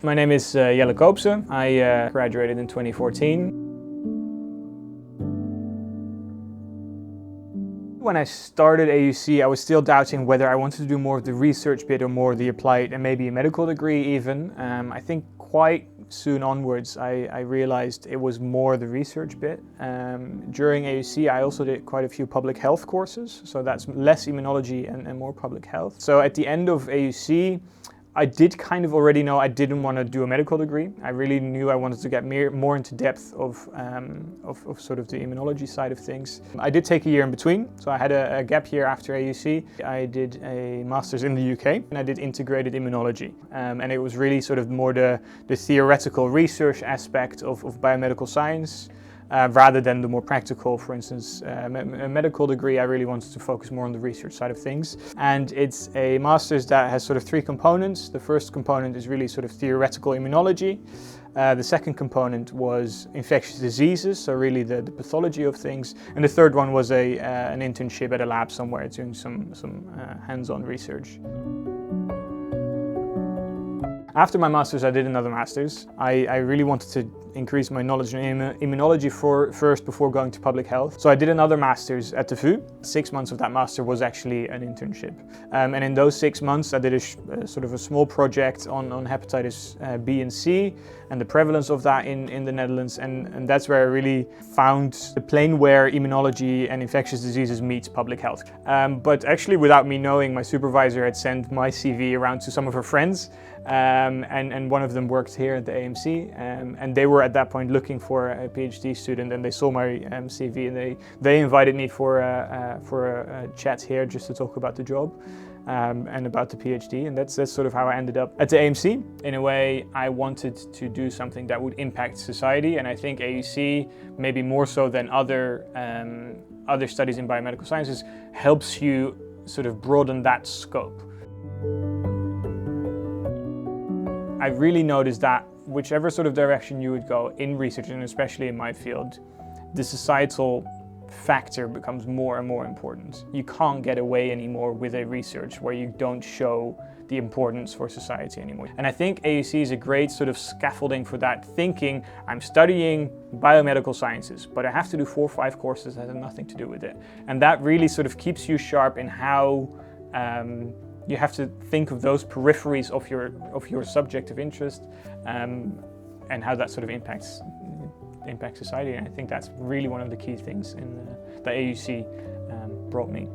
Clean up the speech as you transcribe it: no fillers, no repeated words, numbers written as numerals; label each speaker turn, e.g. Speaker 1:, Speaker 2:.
Speaker 1: My name is Jelle. I graduated in 2014. When I started AUC, I was still doubting whether I wanted to do more of the research bit or more of the applied and maybe a medical degree even. I think quite soon onwards I realized it was more the research bit. During AUC I also did quite a few public health courses, so that's less immunology and more public health. So at the end of AUC I did kind of already know I didn't want to do a medical degree. I really knew I wanted to get more into depth of sort of the immunology side of things. I did take a year in between, so I had a gap year after AUC. I did a master's in the UK and I did integrated immunology. And it was really sort of more the theoretical research aspect of biomedical science. Rather than the more practical, for instance, a medical degree. I really wanted to focus more on the research side of things. And it's a master's that has sort of three components. The first component is really sort of theoretical immunology. The second component was infectious diseases, so really the pathology of things. And the third one was an internship at a lab somewhere doing some hands-on research. After my master's, I did another master's. I really wanted to increase my knowledge in immunology first before going to public health. So I did another master's at the VU. 6 months of that master was actually an internship. And in those 6 months, I did a sort of a small project on hepatitis B and C and the prevalence of that in the Netherlands. And that's where I really found the plane where immunology and infectious diseases meets public health. But actually, without me knowing, my supervisor had sent my CV around to some of her friends. And one of them worked here at the AMC, and they were at that point looking for a PhD student, and they saw my CV and they invited me for a chat here just to talk about the job and about the PhD, and that's sort of how I ended up at the AMC. In a way, I wanted to do something that would impact society, and I think AUC, maybe more so than other studies in biomedical sciences, helps you sort of broaden that scope. I really noticed that whichever sort of direction you would go in research, and especially in my field, the societal factor becomes more and more important. You can't get away anymore with a research where you don't show the importance for society anymore. And I think AUC is a great sort of scaffolding for that, thinking I'm studying biomedical sciences, but I have to do 4 or 5 courses that have nothing to do with it. And that really sort of keeps you sharp in how you have to think of those peripheries of your subject of interest and how that sort of impacts society. And I think that's really one of the key things that AUC brought me.